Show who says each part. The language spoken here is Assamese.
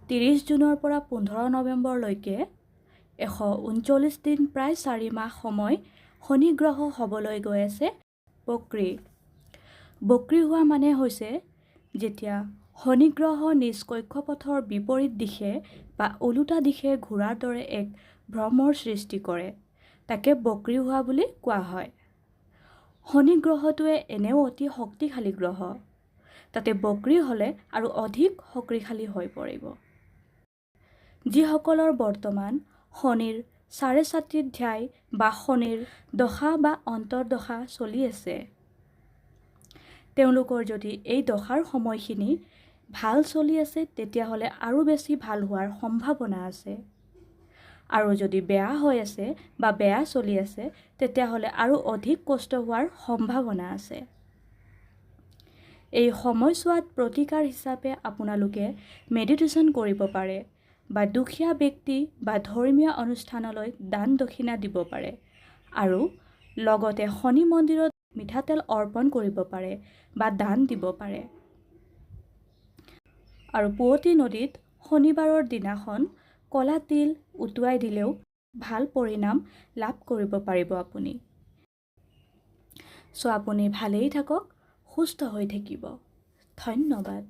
Speaker 1: 30 জুনৰ পৰা 15 নৱেম্বৰলৈকে 139 দিন প্ৰায় 4 মাহ সময় শনি গ্ৰহ হ'বলৈ গৈ আছে বক্ৰী। বক্ৰী হোৱা মানে হৈছে যেতিয়া শনি গ্ৰহ নিজ কক্ষপথৰ বিপৰীত দিশে বা ওলোটা দিশে ঘূৰাৰ দৰে এক ভ্ৰমৰ সৃষ্টি কৰে, তাকে বক্ৰী হোৱা বুলি কোৱা হয়। শনি গ্ৰহটোৱে এনেও অতি শক্তিশালী গ্ৰহ, তাতে বক্ৰী হ'লে আৰু অধিক শক্তিশালী হৈ পৰিব। যিসকলৰ বৰ্তমান শনিৰ 4.5 অধ্যায় বা শনিৰ দশা বা অন্তৰ্দশা চলি আছে, তেওঁলোকৰ যদি এই দশাৰ সময়খিনি ভাল চলি আছে তেতিয়াহ'লে আৰু বেছি ভাল হোৱাৰ সম্ভাৱনা আছে, আৰু যদি বেয়া হৈ আছে বা বেয়া চলি আছে তেতিয়াহ'লে আৰু অধিক কষ্ট হোৱাৰ সম্ভাৱনা আছে। এই সময়ছোৱাত প্ৰতিকাৰ হিচাপে আপোনালোকে মেডিটেশ্যন কৰিব পাৰে বা দুখীয়া ব্যক্তি বা ধৰ্মীয় অনুষ্ঠানলৈ দান দক্ষিণা দিব পাৰে, আৰু লগতে শনি মন্দিৰত মিঠাতেল অৰ্পণ কৰিব পাৰে বা দান দিব পাৰে। আৰু পুৱতি নদীত শনিবাৰৰ দিনাখন ক'লা তিল উটুৱাই দিলেও ভাল পৰিণাম লাভ কৰিব পাৰিব আপুনি। চ' আপুনি ভালেই থাকক, সুস্থ হৈ থাকিব। ধন্যবাদ।